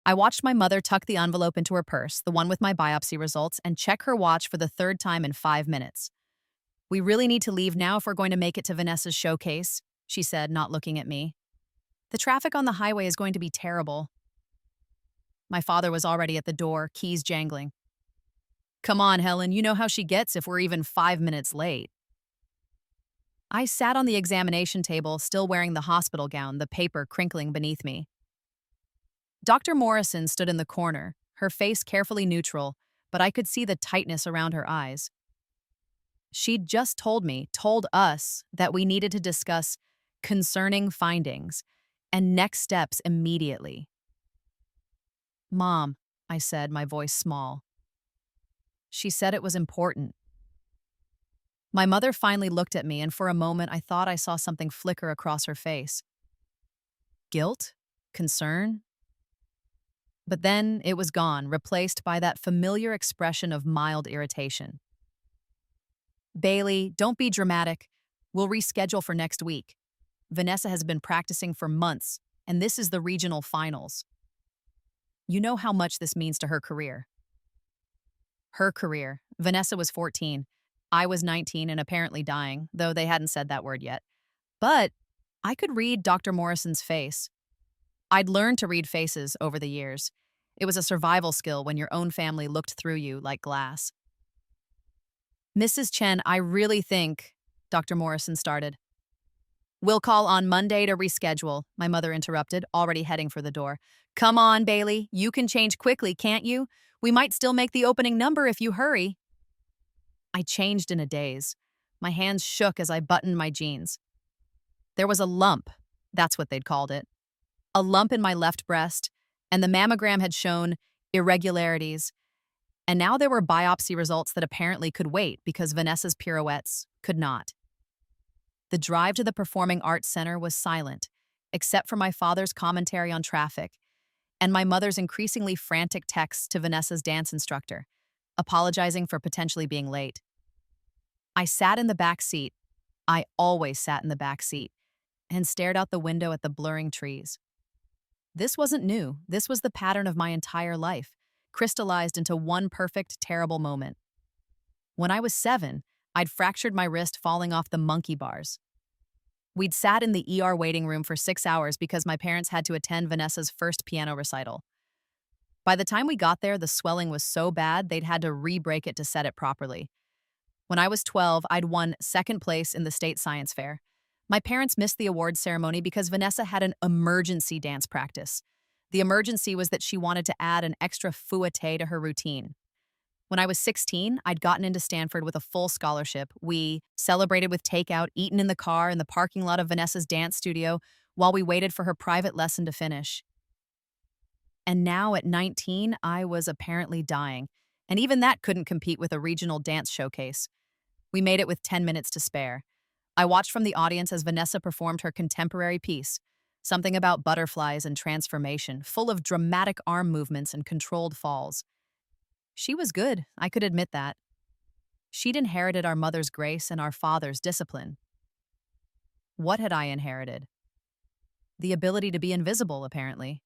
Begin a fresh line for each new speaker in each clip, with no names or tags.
I watched my mother tuck the envelope into her purse, the one with my biopsy results, and check her watch for the third time in 5 minutes. We really need to leave now if we're going to make it to Vanessa's showcase, she said, not looking at me. The traffic on the highway is going to be terrible. My father was already at the door, keys jangling. Come on, Helen, you know how she gets if we're even 5 minutes late. I sat on the examination table, still wearing the hospital gown, the paper crinkling beneath me. Dr. Morrison stood in the corner, her face carefully neutral, but I could see the tightness around her eyes. She'd just told us, that we needed to discuss concerning findings and next steps immediately. Mom, I said, my voice small. She said it was important. My mother finally looked at me, and for a moment I thought I saw something flicker across her face. Guilt? Concern? But then it was gone, replaced by that familiar expression of mild irritation. Bailey, don't be dramatic. We'll reschedule for next week. Vanessa has been practicing for months, and this is the regional finals. You know how much this means to her career. Her career. Vanessa was 14. I was 19 and apparently dying, though they hadn't said that word yet. But I could read Dr. Morrison's face. I'd learned to read faces over the years. It was a survival skill when your own family looked through you like glass. Mrs. Chen, I really think, Dr. Morrison started. We'll call on Monday to reschedule, my mother interrupted, already heading for the door. Come on, Bailey, you can change quickly, can't you? We might still make the opening number if you hurry. I changed in a daze. My hands shook as I buttoned my jeans. There was a lump, that's what they'd called it. A lump in my left breast, and the mammogram had shown irregularities. And now there were biopsy results that apparently could wait because Vanessa's pirouettes could not. The drive to the Performing Arts Center was silent, except for my father's commentary on traffic and my mother's increasingly frantic texts to Vanessa's dance instructor, apologizing for potentially being late. I sat in the back seat. I always sat in the back seat and stared out the window at the blurring trees. This wasn't new. This was the pattern of my entire life, crystallized into one perfect, terrible moment. When I was 7, I'd fractured my wrist falling off the monkey bars. We'd sat in the ER waiting room for 6 hours because my parents had to attend Vanessa's first piano recital. By the time we got there, the swelling was so bad they'd had to re-break it to set it properly. When I was 12, I'd won second place in the state science fair. My parents missed the awards ceremony because Vanessa had an emergency dance practice. The emergency was that she wanted to add an extra fouetté to her routine. When I was 16, I'd gotten into Stanford with a full scholarship. We celebrated with takeout, eaten in the car in the parking lot of Vanessa's dance studio while we waited for her private lesson to finish. And now at 19, I was apparently dying, and even that couldn't compete with a regional dance showcase. We made it with 10 minutes to spare. I watched from the audience as Vanessa performed her contemporary piece, something about butterflies and transformation, full of dramatic arm movements and controlled falls. She was good, I could admit that. She'd inherited our mother's grace and our father's discipline. What had I inherited? The ability to be invisible, apparently.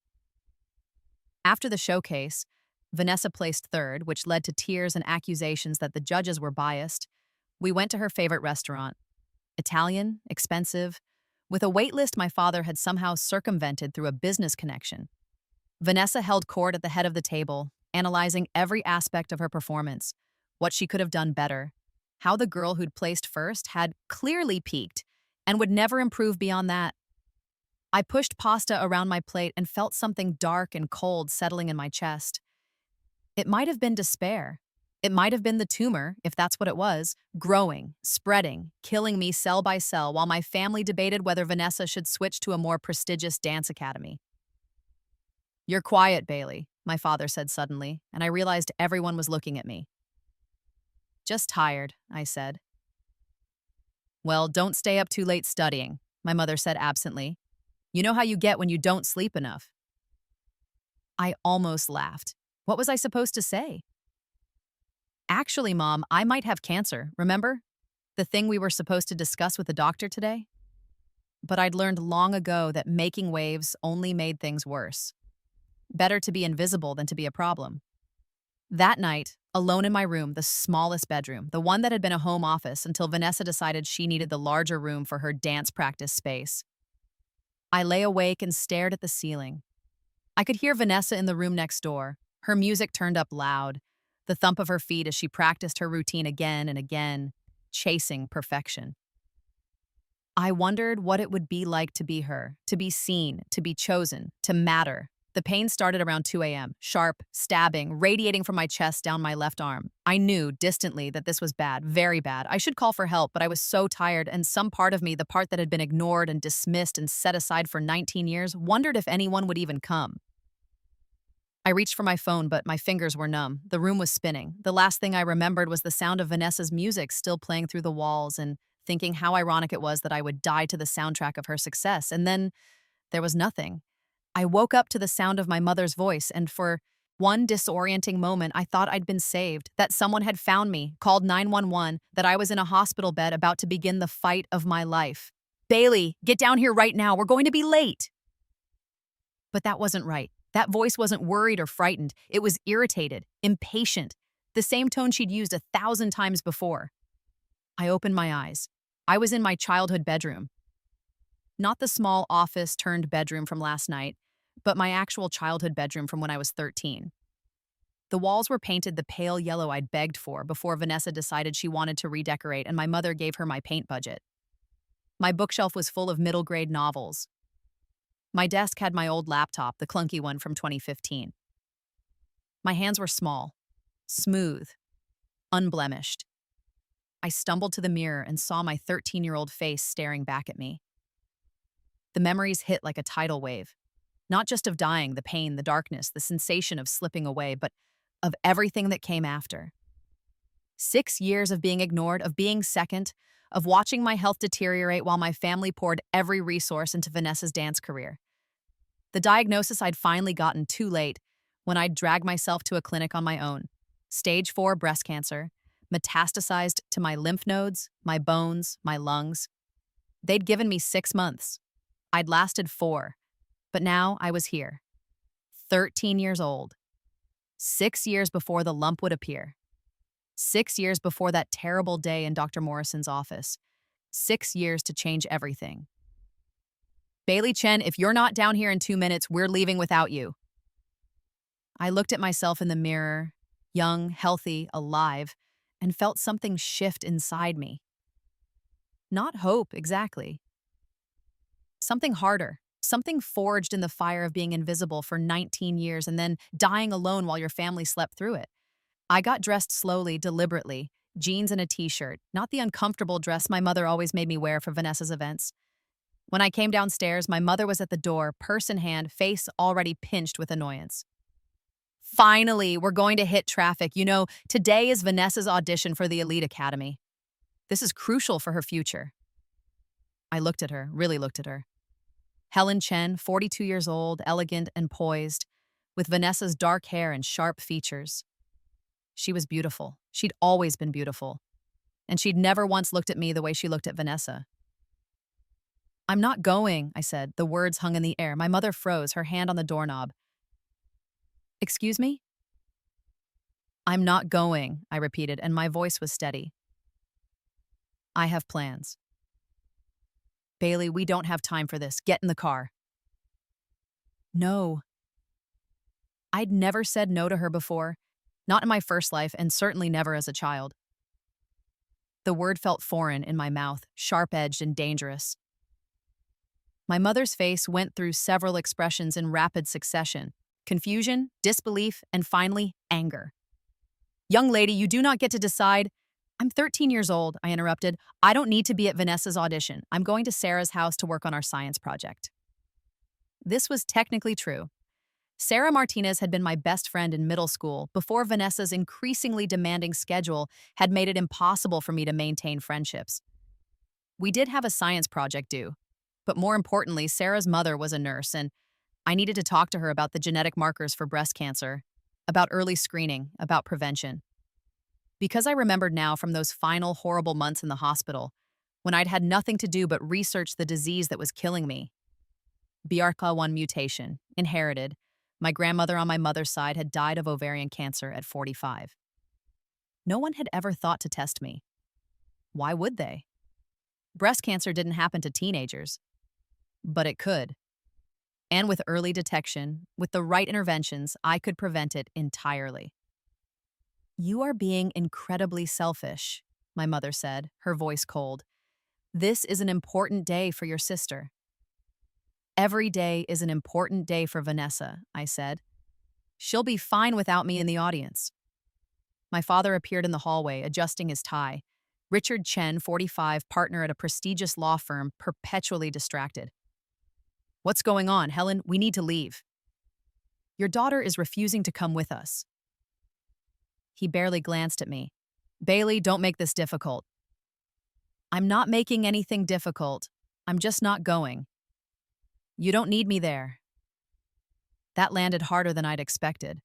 After the showcase, Vanessa placed third, which led to tears and accusations that the judges were biased. We went to her favorite restaurant. Italian, expensive, with a wait list my father had somehow circumvented through a business connection. Vanessa held court at the head of the table, analyzing every aspect of her performance, what she could have done better, how the girl who'd placed first had clearly peaked and would never improve beyond that. I pushed pasta around my plate and felt something dark and cold settling in my chest. It might have been despair. It might have been the tumor, if that's what it was, growing, spreading, killing me cell by cell while my family debated whether Vanessa should switch to a more prestigious dance academy. You're quiet, Bailey, my father said suddenly, and I realized everyone was looking at me. Just tired, I said. Well, don't stay up too late studying, my mother said absently. You know how you get when you don't sleep enough. I almost laughed. What was I supposed to say? Actually, Mom, I might have cancer, remember? The thing we were supposed to discuss with the doctor today? But I'd learned long ago that making waves only made things worse. Better to be invisible than to be a problem. That night, alone in my room, the smallest bedroom, the one that had been a home office until Vanessa decided she needed the larger room for her dance practice space, I lay awake and stared at the ceiling. I could hear Vanessa in the room next door, her music turned up loud, the thump of her feet as she practiced her routine again and again, chasing perfection. I wondered what it would be like to be her, to be seen, to be chosen, to matter. The pain started around 2 a.m., sharp, stabbing, radiating from my chest down my left arm. I knew, distantly, that this was bad, very bad. I should call for help, but I was so tired, and some part of me, the part that had been ignored and dismissed and set aside for 19 years, wondered if anyone would even come. I reached for my phone, but my fingers were numb. The room was spinning. The last thing I remembered was the sound of Vanessa's music still playing through the walls and thinking how ironic it was that I would die to the soundtrack of her success. And then there was nothing. I woke up to the sound of my mother's voice, and for one disorienting moment, I thought I'd been saved, that someone had found me, called 911, that I was in a hospital bed about to begin the fight of my life. "Bailey, get down here right now. We're going to be late." But that wasn't right. That voice wasn't worried or frightened. It was irritated, impatient, the same tone she'd used 1,000 times before. I opened my eyes. I was in my childhood bedroom. Not the small office-turned-bedroom from last night, but my actual childhood bedroom from when I was 13. The walls were painted the pale yellow I'd begged for before Vanessa decided she wanted to redecorate and my mother gave her my paint budget. My bookshelf was full of middle-grade novels. My desk had my old laptop, the clunky one from 2015. My hands were small, smooth, unblemished. I stumbled to the mirror and saw my 13-year-old face staring back at me. The memories hit like a tidal wave, not just of dying, the pain, the darkness, the sensation of slipping away, but of everything that came after. 6 years of being ignored, of being second, of watching my health deteriorate while my family poured every resource into Vanessa's dance career. The diagnosis I'd finally gotten too late when I'd dragged myself to a clinic on my own. Stage 4 breast cancer, metastasized to my lymph nodes, my bones, my lungs. They'd given me 6 months. I'd lasted 4, but now I was here. 13 years old. 6 years before the lump would appear. 6 years before that terrible day in Dr. Morrison's office. 6 years to change everything. "Bailey Chen, if you're not down here in 2 minutes, we're leaving without you." I looked at myself in the mirror, young, healthy, alive, and felt something shift inside me. Not hope, exactly. Something harder, something forged in the fire of being invisible for 19 years and then dying alone while your family slept through it. I got dressed slowly, deliberately, jeans and a t-shirt, not the uncomfortable dress my mother always made me wear for Vanessa's events. When I came downstairs, my mother was at the door, purse in hand, face already pinched with annoyance. "Finally, we're going to hit traffic. You know, today is Vanessa's audition for the Elite Academy. This is crucial for her future." I looked at her, really looked at her. Helen Chen, 42 years old, elegant and poised, with Vanessa's dark hair and sharp features. She was beautiful. She'd always been beautiful. And she'd never once looked at me the way she looked at Vanessa. "I'm not going," I said. The words hung in the air. My mother froze, her hand on the doorknob. "Excuse me?" "I'm not going," I repeated, and my voice was steady. "I have plans." "Bailey, we don't have time for this. Get in the car." "No." I'd never said no to her before, not in my first life and certainly never as a child. The word felt foreign in my mouth, sharp-edged and dangerous. My mother's face went through several expressions in rapid succession: confusion, disbelief, and finally, anger. "Young lady, you do not get to decide." "I'm 13 years old," I interrupted. "I don't need to be at Vanessa's audition. I'm going to Sarah's house to work on our science project." This was technically true. Sarah Martinez had been my best friend in middle school before Vanessa's increasingly demanding schedule had made it impossible for me to maintain friendships. We did have a science project due, but more importantly, Sarah's mother was a nurse, and I needed to talk to her about the genetic markers for breast cancer, about early screening, about prevention. Because I remembered now from those final horrible months in the hospital, when I'd had nothing to do but research the disease that was killing me. BRCA1 mutation, inherited, My grandmother on my mother's side had died of ovarian cancer at 45. No one had ever thought to test me. Why would they? Breast cancer didn't happen to teenagers, but it could. And with early detection, with the right interventions, I could prevent it entirely. You are being incredibly selfish, my mother said, her voice cold. This is an important day for your sister. Every day is an important day for Vanessa, I said. She'll be fine without me in the audience. My father appeared in the hallway, adjusting his tie. Richard Chen, 45, partner at a prestigious law firm, perpetually distracted. What's going on, Helen? We need to leave. Your daughter is refusing to come with us. He barely glanced at me. Bailey, don't make this difficult. I'm not making anything difficult. I'm just not going. You don't need me there. That landed harder than I'd expected.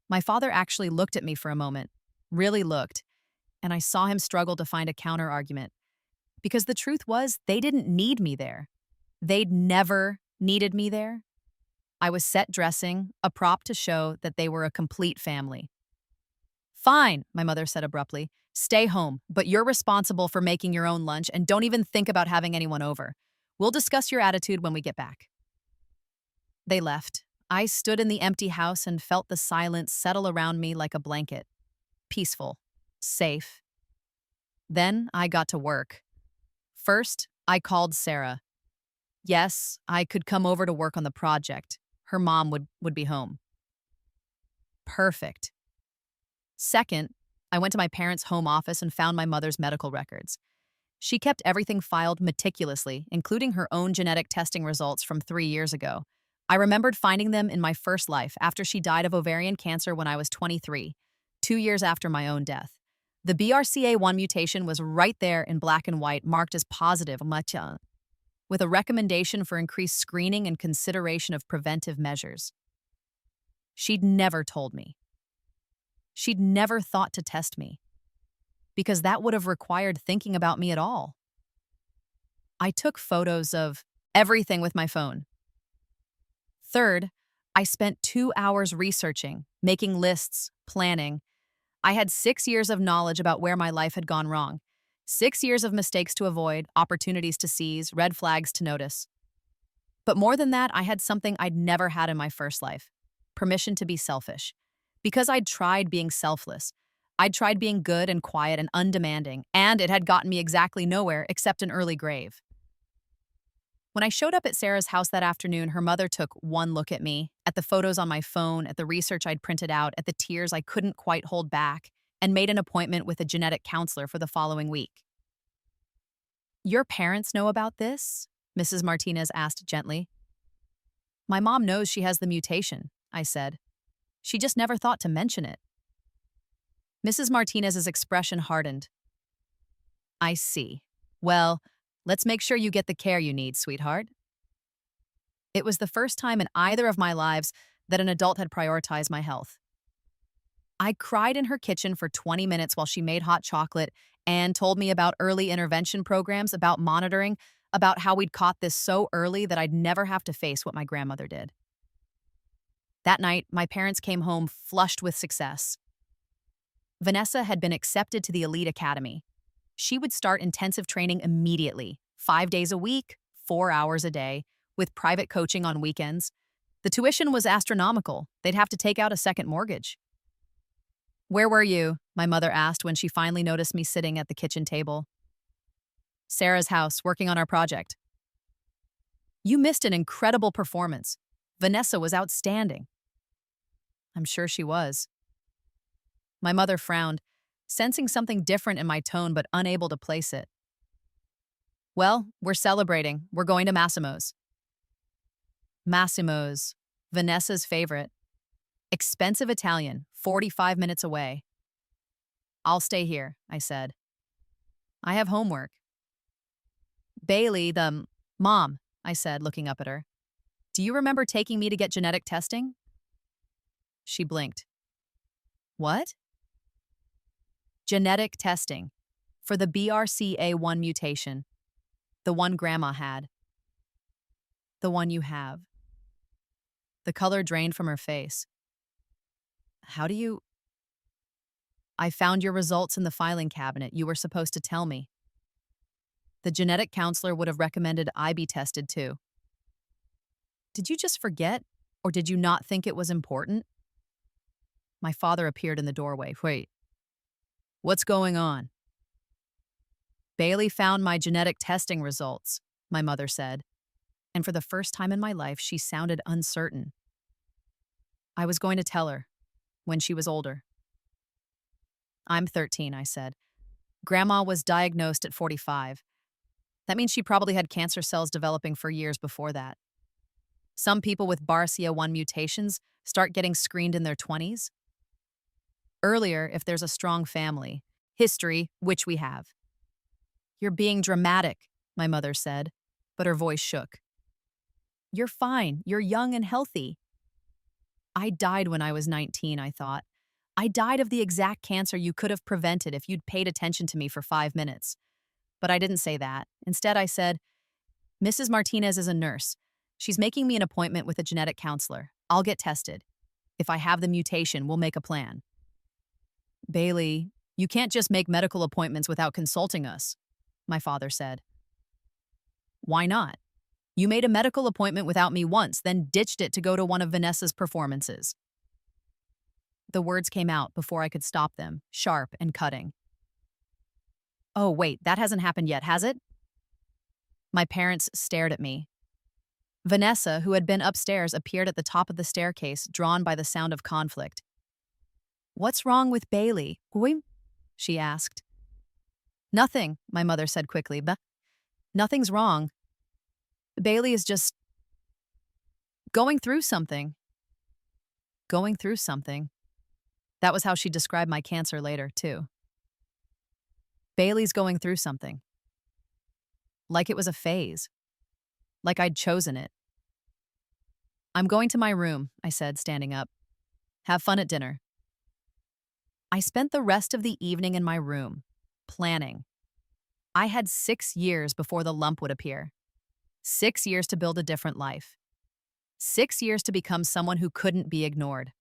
My father actually looked at me for a moment, really looked, and I saw him struggle to find a counter-argument. Because the truth was, they didn't need me there. They'd never needed me there. I was set dressing, a prop to show that they were a complete family. Fine, my mother said abruptly. Stay home, but you're responsible for making your own lunch and don't even think about having anyone over. We'll discuss your attitude when we get back. They left. I stood in the empty house and felt the silence settle around me like a blanket. Peaceful. Safe. Then I got to work. First, I called Sarah. Yes, I could come over to work on the project. Her mom would be home. Perfect. Second, I went to my parents' home office and found my mother's medical records. She kept everything filed meticulously, including her own genetic testing results from 3 years ago. I remembered finding them in my first life after she died of ovarian cancer when I was 23, 2 years after my own death. The BRCA1 mutation was right there in black and white, marked as positive, with a recommendation for increased screening and consideration of preventive measures. She'd never told me. She'd never thought to test me, because that would have required thinking about me at all. I took photos of everything with my phone. Third, I spent 2 hours researching, making lists, planning. I had 6 years of knowledge about where my life had gone wrong. 6 years of mistakes to avoid, opportunities to seize, red flags to notice. But more than that, I had something I'd never had in my first life: permission to be selfish. Because I'd tried being selfless. I'd tried being good and quiet and undemanding, and it had gotten me exactly nowhere except an early grave. When I showed up at Sarah's house that afternoon, her mother took one look at me, at the photos on my phone, at the research I'd printed out, at the tears I couldn't quite hold back, and made an appointment with a genetic counselor for the following week. Your parents know about this? Mrs. Martinez asked gently. My mom knows she has the mutation, I said. She just never thought to mention it. Mrs. Martinez's expression hardened. I see. Well, let's make sure you get the care you need, sweetheart. It was the first time in either of my lives that an adult had prioritized my health. I cried in her kitchen for 20 minutes while she made hot chocolate and told me about early intervention programs, about monitoring, about how we'd caught this so early that I'd never have to face what my grandmother did. That night, my parents came home flushed with success. Vanessa had been accepted to the elite academy. She would start intensive training immediately, 5 days a week, 4 hours a day, with private coaching on weekends. The tuition was astronomical. They'd have to take out a second mortgage. Where were you? My mother asked when she finally noticed me sitting at the kitchen table. Sarah's house, working on our project. You missed an incredible performance. Vanessa was outstanding. I'm sure she was. My mother frowned, sensing something different in my tone but unable to place it. Well, we're celebrating. We're going to Massimo's. Massimo's, Vanessa's favorite. Expensive Italian, 45 minutes away. I'll stay here, I said. I have homework. Bailey, the mom, I said, looking up at her. Do you remember taking me to get genetic testing? She blinked. What? Genetic testing for the BRCA1 mutation. The one Grandma had. The one you have. The color drained from her face. How do you... I found your results in the filing cabinet. You were supposed to tell me. The genetic counselor would have recommended I be tested too. Did you just forget? Or did you not think it was important? My father appeared in the doorway. Wait. What's going on? Bailey found my genetic testing results, my mother said, and for the first time in my life, she sounded uncertain. I was going to tell her when she was older. I'm 13, I said. Grandma was diagnosed at 45. That means she probably had cancer cells developing for years before that. Some people with BRCA1 mutations start getting screened in their 20s. Earlier, if there's a strong family history, which we have. You're being dramatic, my mother said, but her voice shook. You're fine. You're young and healthy. I died when I was 19, I thought. I died of the exact cancer you could have prevented if you'd paid attention to me for 5 minutes. But I didn't say that. Instead, I said, Mrs. Martinez is a nurse. She's making me an appointment with a genetic counselor. I'll get tested. If I have the mutation, we'll make a plan. Bailey, you can't just make medical appointments without consulting us, my father said. Why not? You made a medical appointment without me once, then ditched it to go to one of Vanessa's performances. The words came out before I could stop them, sharp and cutting. Oh, wait, that hasn't happened yet, has it? My parents stared at me. Vanessa, who had been upstairs, appeared at the top of the staircase, drawn by the sound of conflict. What's wrong with Bailey? She asked. Nothing, my mother said quickly. Nothing's wrong. Bailey is just going through something. Going through something. That was how she described my cancer later, too. Bailey's going through something. Like it was a phase. Like I'd chosen it. I'm going to my room, I said, standing up. Have fun at dinner. I spent the rest of the evening in my room, planning. I had 6 years before the lump would appear. 6 years to build a different life. 6 years to become someone who couldn't be ignored.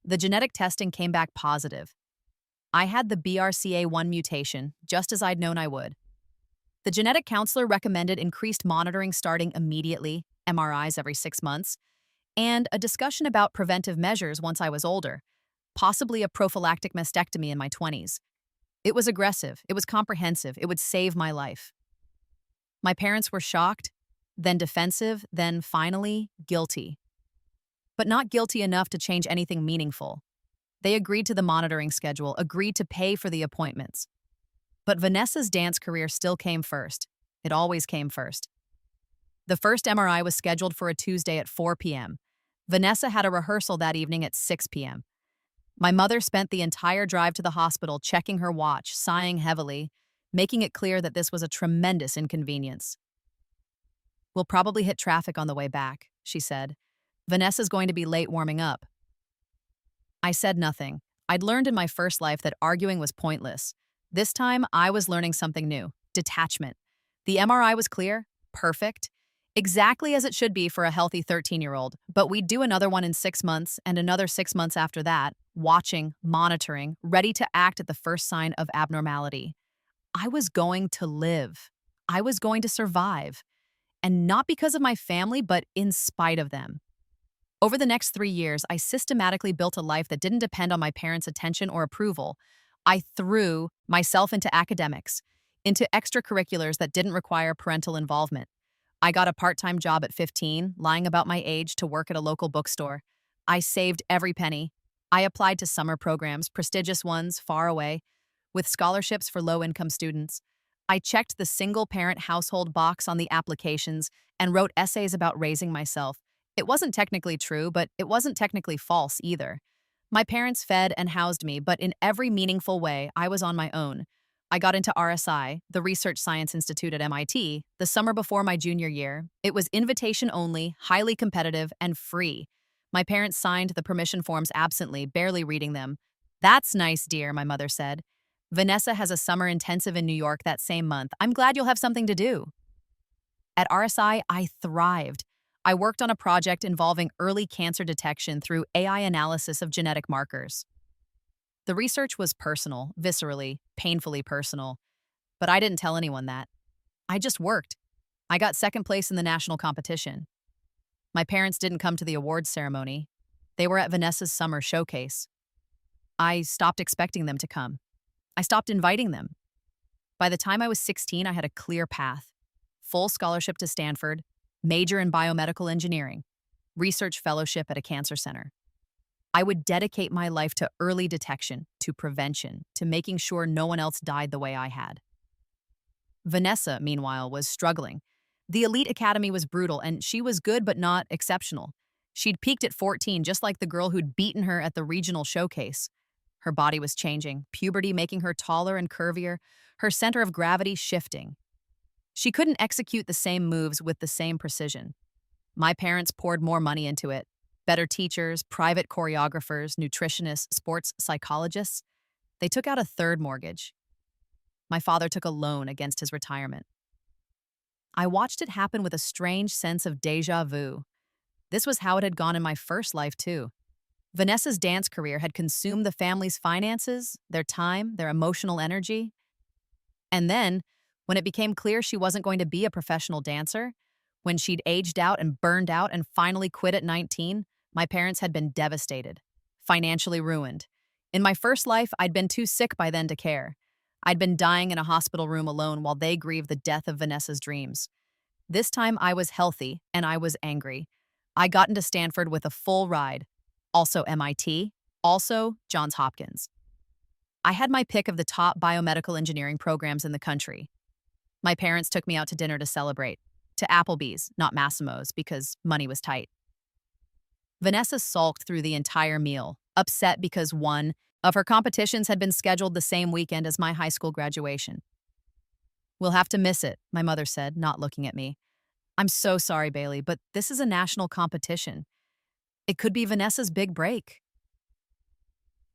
The genetic testing came back positive. I had the BRCA1 mutation, just as I'd known I would. The genetic counselor recommended increased monitoring starting immediately, MRIs every 6 months, and a discussion about preventive measures once I was older, possibly a prophylactic mastectomy in my 20s. It was aggressive, it was comprehensive, it would save my life. My parents were shocked, then defensive, then finally guilty. But not guilty enough to change anything meaningful. They agreed to the monitoring schedule, agreed to pay for the appointments. But Vanessa's dance career still came first. It always came first. The first MRI was scheduled for a Tuesday at 4 p.m. Vanessa had a rehearsal that evening at 6 p.m. My mother spent the entire drive to the hospital checking her watch, sighing heavily, making it clear that this was a tremendous inconvenience. We'll probably hit traffic on the way back, she said. Vanessa's going to be late warming up. I said nothing. I'd learned in my first life that arguing was pointless. This time, I was learning something new, detachment. The MRI was clear, perfect, exactly as it should be for a healthy 13-year-old, but we'd do another one in 6 months and another 6 months after that, watching, monitoring, ready to act at the first sign of abnormality. I was going to live. I was going to survive. And not because of my family, but in spite of them. Over the next 3 years, I systematically built a life that didn't depend on my parents' attention or approval. I threw myself into academics, into extracurriculars that didn't require parental involvement. I got a part-time job at 15, lying about my age to work at a local bookstore. I saved every penny. I applied to summer programs, prestigious ones, far away, with scholarships for low-income students. I checked the single-parent household box on the applications and wrote essays about raising myself. It wasn't technically true, but it wasn't technically false either. My parents fed and housed me, but in every meaningful way, I was on my own. I got into RSI, the Research Science Institute at MIT, the summer before my junior year. It was invitation only, highly competitive, and free. My parents signed the permission forms absently, barely reading them. That's nice, dear, my mother said. Vanessa has a summer intensive in New York that same month. I'm glad you'll have something to do. At RSI, I thrived. I worked on a project involving early cancer detection through AI analysis of genetic markers. The research was personal, viscerally, painfully personal, but I didn't tell anyone that. I just worked. I got second place in the national competition. My parents didn't come to the awards ceremony. They were at Vanessa's summer showcase. I stopped expecting them to come. I stopped inviting them. By the time I was 16, I had a clear path. Full scholarship to Stanford, major in biomedical engineering, research fellowship at a cancer center. I would dedicate my life to early detection, to prevention, to making sure no one else died the way I had. Vanessa, meanwhile, was struggling. The elite academy was brutal, and she was good but not exceptional. She'd peaked at 14, just like the girl who'd beaten her at the regional showcase. Her body was changing, puberty making her taller and curvier, her center of gravity shifting. She couldn't execute the same moves with the same precision. My parents poured more money into it. Better teachers, private choreographers, nutritionists, sports psychologists. They took out a third mortgage. My father took a loan against his retirement. I watched it happen with a strange sense of déjà vu. This was how it had gone in my first life, too. Vanessa's dance career had consumed the family's finances, their time, their emotional energy. And then, when it became clear she wasn't going to be a professional dancer, when she'd aged out and burned out and finally quit at 19, my parents had been devastated, financially ruined. In my first life, I'd been too sick by then to care. I'd been dying in a hospital room alone while they grieved the death of Vanessa's dreams. This time I was healthy and I was angry. I got into Stanford with a full ride. Also MIT, also Johns Hopkins. I had my pick of the top biomedical engineering programs in the country. My parents took me out to dinner to celebrate. To Applebee's, not Massimo's, because money was tight. Vanessa sulked through the entire meal, upset because one of her competitions had been scheduled the same weekend as my high school graduation. "We'll have to miss it," my mother said, not looking at me. "I'm so sorry, Bailey, but this is a national competition. It could be Vanessa's big break."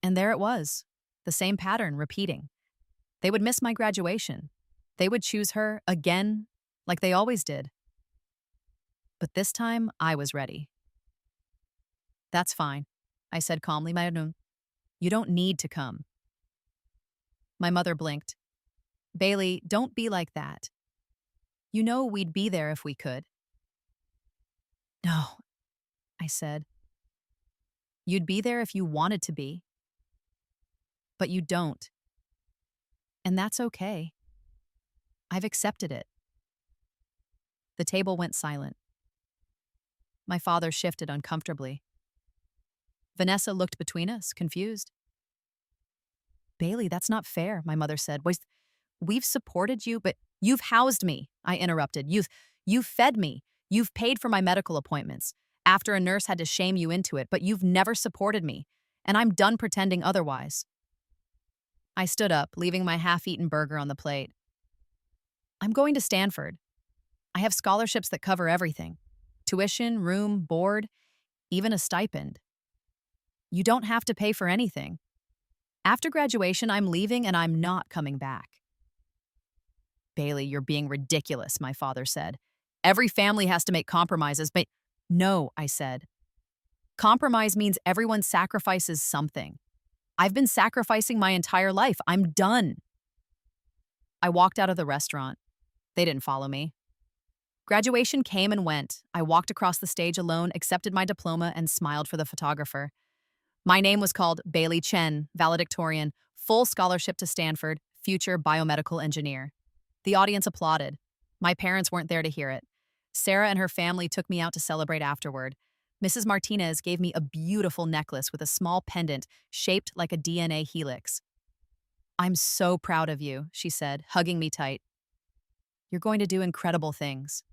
And there it was, the same pattern repeating. They would miss my graduation. They would choose her again, like they always did. But this time, I was ready. "That's fine," I said calmly. "You don't need to come." My mother blinked. "Bailey, don't be like that. You know we'd be there if we could." "No," I said. "You'd be there if you wanted to be. But you don't. And that's okay. I've accepted it." The table went silent. My father shifted uncomfortably. Vanessa looked between us, confused. "Bailey, that's not fair," my mother said. "We've supported you, but you've housed me," I interrupted. You've fed me. You've paid for my medical appointments, after a nurse had to shame you into it, but you've never supported me, and I'm done pretending otherwise." I stood up, leaving my half-eaten burger on the plate. "I'm going to Stanford. I have scholarships that cover everything. Tuition, room, board, even a stipend. You don't have to pay for anything. After graduation, I'm leaving and I'm not coming back." "Bailey, you're being ridiculous," my father said. "Every family has to make compromises, but—" "No," I said. "Compromise means everyone sacrifices something. I've been sacrificing my entire life. I'm done." I walked out of the restaurant. They didn't follow me. Graduation came and went. I walked across the stage alone, accepted my diploma, and smiled for the photographer. My name was called Bailey Chen, valedictorian, full scholarship to Stanford, future biomedical engineer. The audience applauded. My parents weren't there to hear it. Sarah and her family took me out to celebrate afterward. Mrs. Martinez gave me a beautiful necklace with a small pendant shaped like a DNA helix. "I'm so proud of you," she said, hugging me tight. "You're going to do incredible things."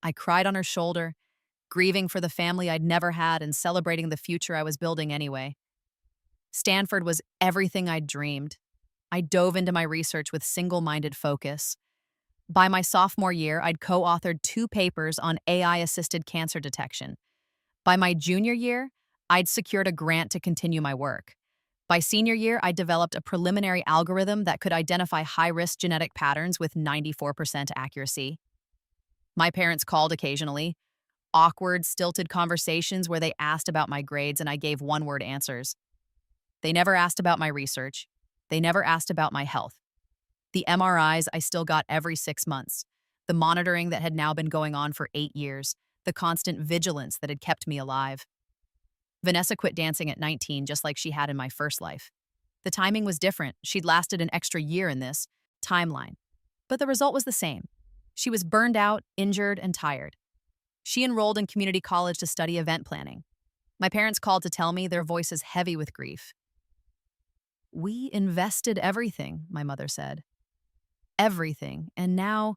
I cried on her shoulder, grieving for the family I'd never had and celebrating the future I was building anyway. Stanford was everything I'd dreamed. I dove into my research with single-minded focus. By my sophomore year, I'd co-authored 2 papers on AI-assisted cancer detection. By my junior year, I'd secured a grant to continue my work. By senior year, I developed a preliminary algorithm that could identify high-risk genetic patterns with 94% accuracy. My parents called occasionally. awkward, stilted conversations where they asked about my grades and I gave one-word answers. They never asked about my research. They never asked about my health. The MRIs I still got every 6 months. The monitoring that had now been going on for 8 years. The constant vigilance that had kept me alive. Vanessa quit dancing at 19 just like she had in my first life. The timing was different. She'd lasted an extra year in this timeline. But the result was the same. She was burned out, injured, and tired. She enrolled in community college to study event planning. My parents called to tell me, their voices heavy with grief. "We invested everything," my mother said. "Everything. And now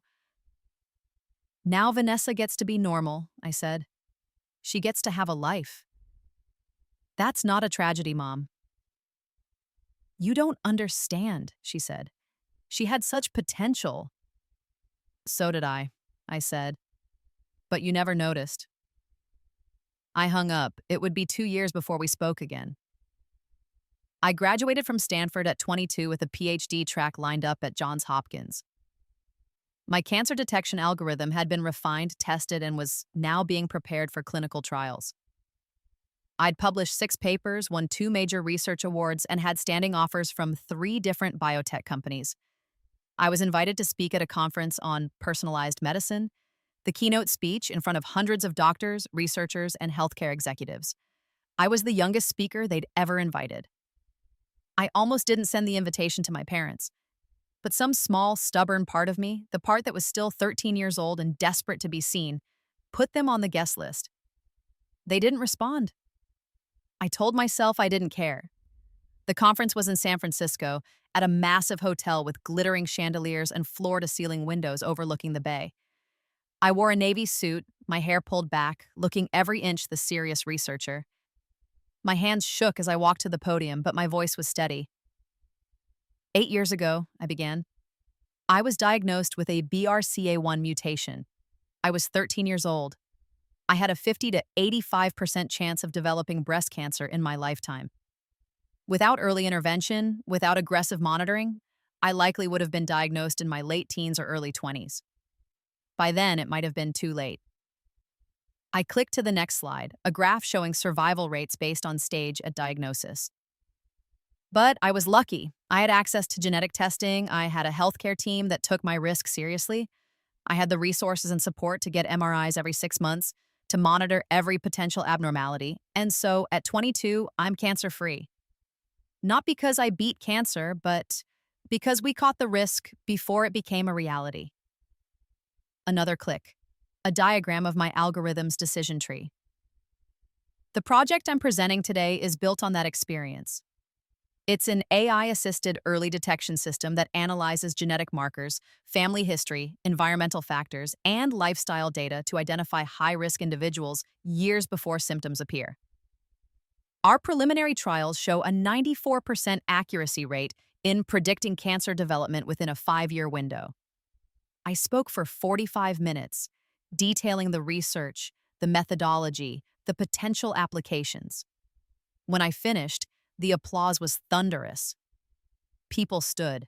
Vanessa gets to be normal," I said. "She gets to have a life." "That's not a tragedy, Mom." "You don't understand," she said. "She had such potential." "So did I said. "But you never noticed." I hung up. It would be 2 years before we spoke again. I graduated from Stanford at 22 with a PhD track lined up at Johns Hopkins. My cancer detection algorithm had been refined, tested, and was now being prepared for clinical trials. I'd published 6 papers, won 2 major research awards, and had standing offers from 3 different biotech companies. I was invited to speak at a conference on personalized medicine, the keynote speech in front of hundreds of doctors, researchers, and healthcare executives. I was the youngest speaker they'd ever invited. I almost didn't send the invitation to my parents. But some small, stubborn part of me, the part that was still 13 years old and desperate to be seen, put them on the guest list. They didn't respond. I told myself I didn't care. The conference was in San Francisco, at a massive hotel with glittering chandeliers and floor-to-ceiling windows overlooking the bay. I wore a navy suit, my hair pulled back, looking every inch the serious researcher. My hands shook as I walked to the podium, but my voice was steady. 8 years ago, I began, I was diagnosed with a BRCA1 mutation. I was 13 years old. I had a 50 to 85% chance of developing breast cancer in my lifetime. Without early intervention, without aggressive monitoring, I likely would have been diagnosed in my late teens or early 20s. By then, it might have been too late. I clicked to the next slide, a graph showing survival rates based on stage at diagnosis. But I was lucky. I had access to genetic testing. I had a healthcare team that took my risk seriously. I had the resources and support to get MRIs every 6 months, to monitor every potential abnormality. And so at 22, I'm cancer-free. Not because I beat cancer, but because we caught the risk before it became a reality. Another click. A diagram of my algorithm's decision tree. The project I'm presenting today is built on that experience. It's an AI-assisted early detection system that analyzes genetic markers, family history, environmental factors, and lifestyle data to identify high-risk individuals years before symptoms appear. Our preliminary trials show a 94% accuracy rate in predicting cancer development within a 5-year window. I spoke for 45 minutes, detailing the research, the methodology, the potential applications. When I finished, the applause was thunderous. People stood.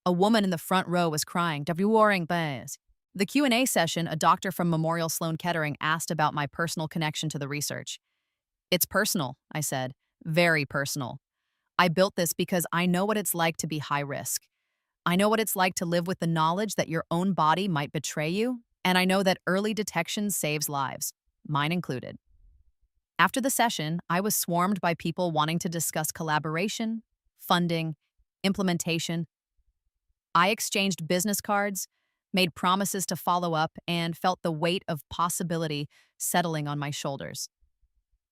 A woman in the front row was crying, The Q&A session, a doctor from Memorial Sloan Kettering asked about my personal connection to the research. "It's personal," I said. "Very personal. I built this because I know what it's like to be high risk. I know what it's like to live with the knowledge that your own body might betray you, and I know that early detection saves lives, mine included." After the session, I was swarmed by people wanting to discuss collaboration, funding, implementation. I exchanged business cards, made promises to follow up, and felt the weight of possibility settling on my shoulders.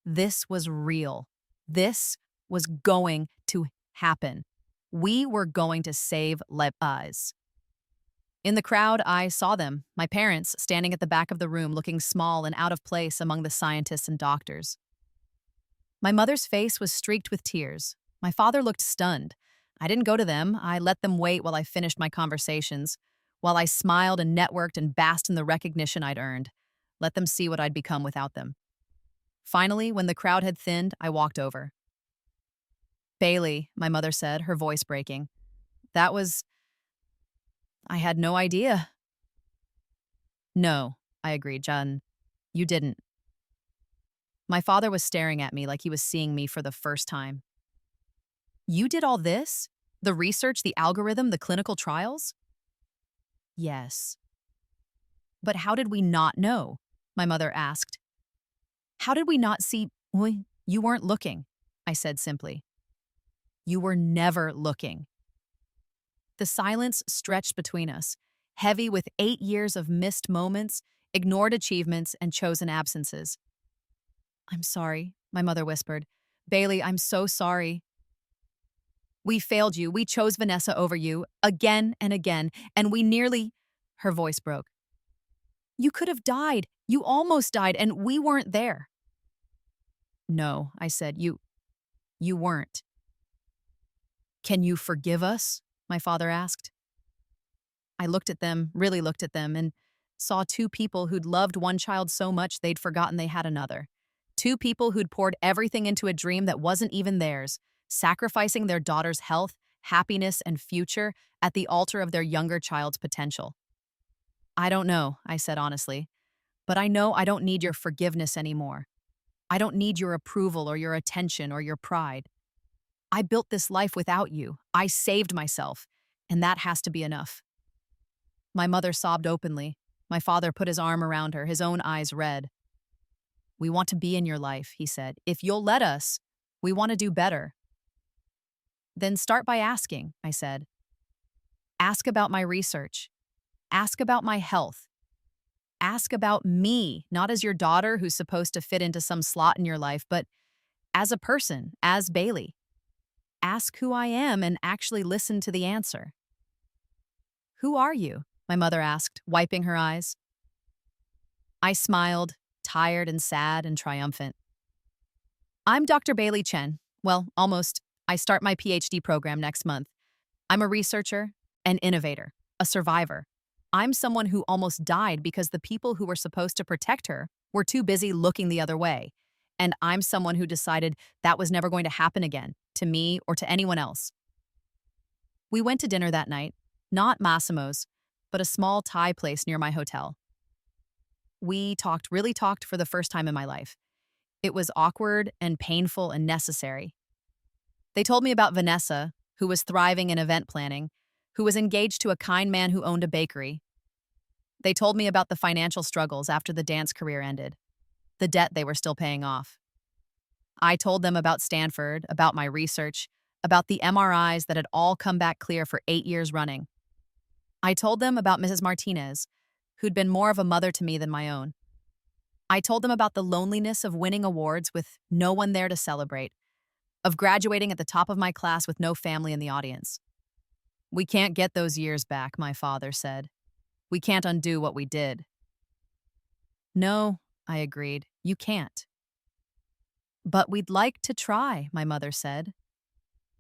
This was real. This was going to happen. We were going to save lives. In the crowd, I saw them, my parents, standing at the back of the room looking small and out of place among the scientists and doctors. My mother's face was streaked with tears. My father looked stunned. I didn't go to them. I let them wait while I finished my conversations, while I smiled and networked and basked in the recognition I'd earned. Let them see what I'd become without them. Finally, when the crowd had thinned, I walked over. "Bailey," my mother said, her voice breaking. I had no idea." "No," I agreed, "Jen, you didn't. My father was staring at me like he was seeing me for the first time. You did all this? The research, the algorithm, the clinical trials? Yes. But how did we not know? My mother asked. How did we not see? You weren't looking, I said simply. You were never looking. The silence stretched between us, heavy with 8 years of missed moments, ignored achievements, and chosen absences. I'm sorry, my mother whispered. Bailey, I'm so sorry. We failed you. We chose Vanessa over you, again and again, and we nearly. Her voice broke. You could have died. You almost died, and we weren't there. No, I said, you weren't. Can you forgive us? My father asked. I looked at them, really looked at them, and saw two people who'd loved one child so much they'd forgotten they had another. Two people who'd poured everything into a dream that wasn't even theirs, sacrificing their daughter's health, happiness, and future at the altar of their younger child's potential. I don't know, I said honestly, but I know I don't need your forgiveness anymore. I don't need your approval or your attention or your pride. I built this life without you. I saved myself, and that has to be enough. My mother sobbed openly. My father put his arm around her, his own eyes red. We want to be in your life, he said. If you'll let us, we want to do better. Then start by asking, I said. Ask about my research. Ask about my health. Ask about me, not as your daughter who's supposed to fit into some slot in your life, but as a person, as Bailey. Ask who I am and actually listen to the answer. Who are you? My mother asked, wiping her eyes. I smiled, tired and sad and triumphant. I'm Dr. Bailey Chen. Well, almost. I start my PhD program next month. I'm a researcher, an innovator, a survivor. I'm someone who almost died because the people who were supposed to protect her were too busy looking the other way. And I'm someone who decided that was never going to happen again, to me or to anyone else. We went to dinner that night, not Massimo's, but a small Thai place near my hotel. We really talked for the first time in my life. It was awkward and painful and necessary. They told me about Vanessa, who was thriving in event planning, who was engaged to a kind man who owned a bakery. They told me about the financial struggles after the dance career ended, the debt they were still paying off. I told them about Stanford, about my research, about the MRIs that had all come back clear for 8 years running. I told them about Mrs. Martinez, who'd been more of a mother to me than my own. I told them about the loneliness of winning awards with no one there to celebrate, of graduating at the top of my class with no family in the audience. We can't get those years back, my father said. We can't undo what we did. No, I agreed, you can't. But we'd like to try, my mother said.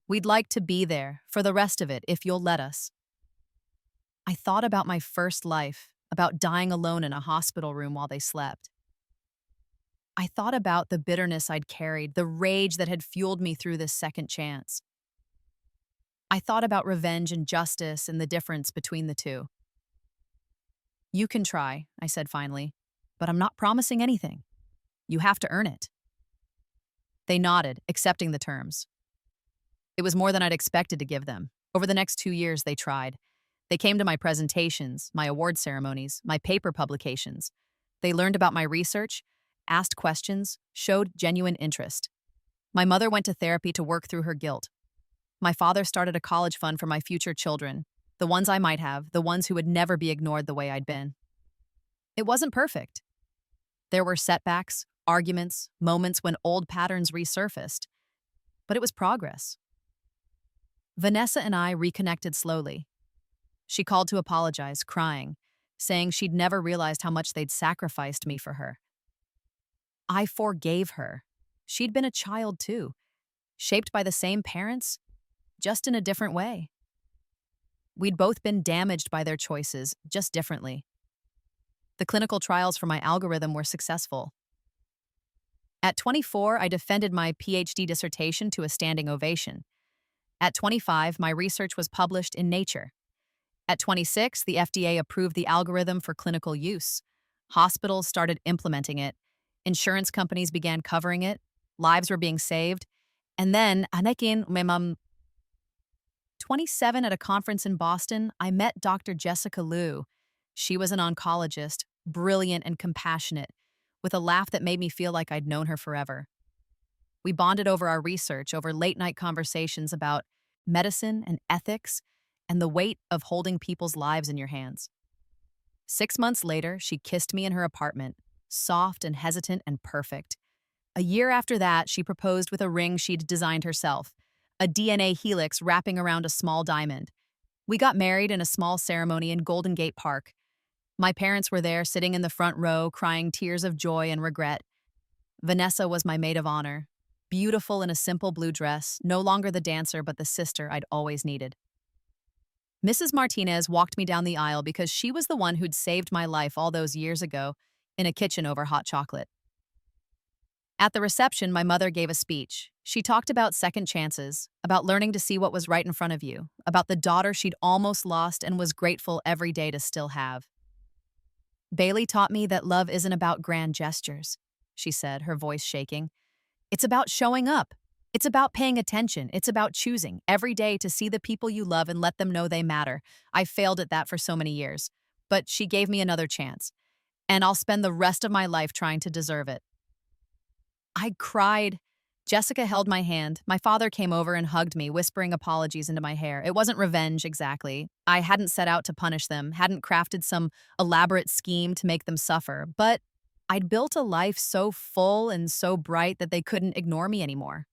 We'd like to be there for the rest of it if you'll let us. I thought about my first life, about dying alone in a hospital room while they slept. I thought about the bitterness I'd carried, the rage that had fueled me through this second chance. I thought about revenge and justice and the difference between the two. You can try, I said finally, but I'm not promising anything. You have to earn it. They nodded, accepting the terms. It was more than I'd expected to give them. Over the next 2 years, they tried. They came to my presentations, my award ceremonies, my paper publications. They learned about my research, asked questions, showed genuine interest. My mother went to therapy to work through her guilt. My father started a college fund for my future children, the ones I might have, the ones who would never be ignored the way I'd been. It wasn't perfect. There were setbacks, arguments, moments when old patterns resurfaced, but it was progress. Vanessa and I reconnected slowly. She called to apologize, crying, saying she'd never realized how much they'd sacrificed me for her. I forgave her. She'd been a child too, shaped by the same parents, just in a different way. We'd both been damaged by their choices, just differently. The clinical trials for my algorithm were successful. At 24, I defended my PhD dissertation to a standing ovation. At 25, my research was published in Nature. At 26, the FDA approved the algorithm for clinical use. Hospitals started implementing it. Insurance companies began covering it. Lives were being saved. And then, anakin, may mom 27 at a conference in Boston, I met Dr. Jessica Liu. She was an oncologist, brilliant and compassionate, with a laugh that made me feel like I'd known her forever. We bonded over our research, over late night conversations about medicine and ethics, and the weight of holding people's lives in your hands. 6 months later, she kissed me in her apartment, soft and hesitant and perfect. A year after that, she proposed with a ring she'd designed herself, a DNA helix wrapping around a small diamond. We got married in a small ceremony in Golden Gate Park. My parents were there, sitting in the front row, crying tears of joy and regret. Vanessa was my maid of honor, beautiful in a simple blue dress, no longer the dancer but the sister I'd always needed. Mrs. Martinez walked me down the aisle because she was the one who'd saved my life all those years ago in a kitchen over hot chocolate. At the reception, my mother gave a speech. She talked about second chances, about learning to see what was right in front of you, about the daughter she'd almost lost and was grateful every day to still have. Bailey taught me that love isn't about grand gestures, she said, her voice shaking. It's about showing up. It's about paying attention. It's about choosing every day to see the people you love and let them know they matter. I failed at that for so many years, but she gave me another chance, and I'll spend the rest of my life trying to deserve it. I cried. Jessica held my hand. My father came over and hugged me, whispering apologies into my hair. It wasn't revenge, exactly. I hadn't set out to punish them, hadn't crafted some elaborate scheme to make them suffer, but I'd built a life so full and so bright that they couldn't ignore me anymore.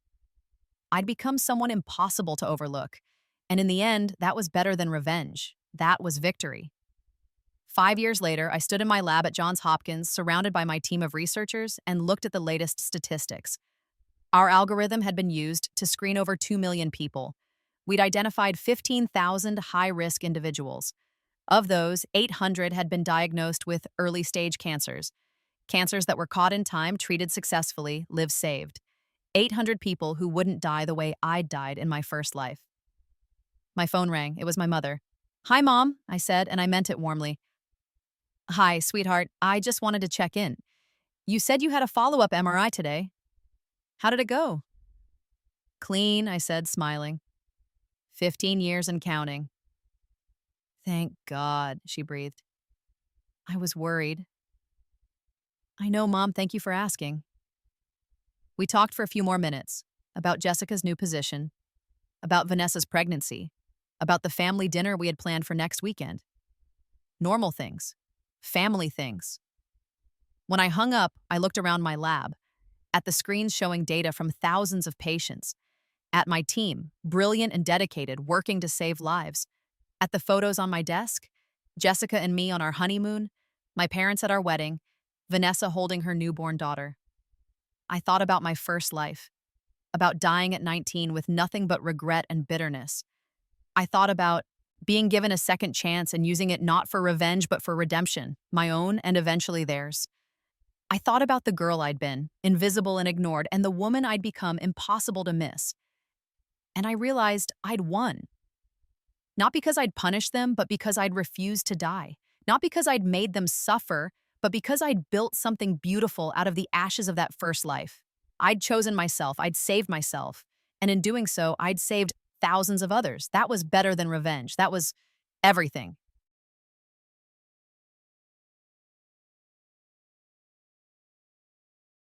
I'd become someone impossible to overlook, and in the end, that was better than revenge. That was victory. 5 years later, I stood in my lab at Johns Hopkins, surrounded by my team of researchers, and looked at the latest statistics. Our algorithm had been used to screen over 2 million people. We'd identified 15,000 high-risk individuals. Of those, 800 had been diagnosed with early-stage cancers. Cancers that were caught in time, treated successfully, lives saved. 800 people who wouldn't die the way I'd died in my first life. My phone rang. It was my mother. "Hi, Mom," I said, and I meant it warmly. "Hi, sweetheart. I just wanted to check in. You said you had a follow-up MRI today. How did it go?" "Clean," I said, smiling. 15 years and counting. "Thank God," she breathed. I was worried. "I know, Mom. Thank you for asking." We talked for a few more minutes about Jessica's new position, about Vanessa's pregnancy, about the family dinner we had planned for next weekend. Normal things. Family things. When I hung up, I looked around my lab, at the screens showing data from thousands of patients, at my team, brilliant and dedicated, working to save lives, at the photos on my desk, Jessica and me on our honeymoon, my parents at our wedding, Vanessa holding her newborn daughter. I thought about my first life, about dying at 19 with nothing but regret and bitterness. I thought about being given a second chance and using it not for revenge but for redemption, my own and eventually theirs. I thought about the girl I'd been, invisible and ignored, and the woman I'd become, impossible to miss. And I realized I'd won. Not because I'd punished them, but because I'd refused to die. Not because I'd made them suffer, but because I'd built something beautiful out of the ashes of that first life. I'd chosen myself, I'd saved myself, and in doing so, I'd saved thousands of others. That was better than revenge. That was everything.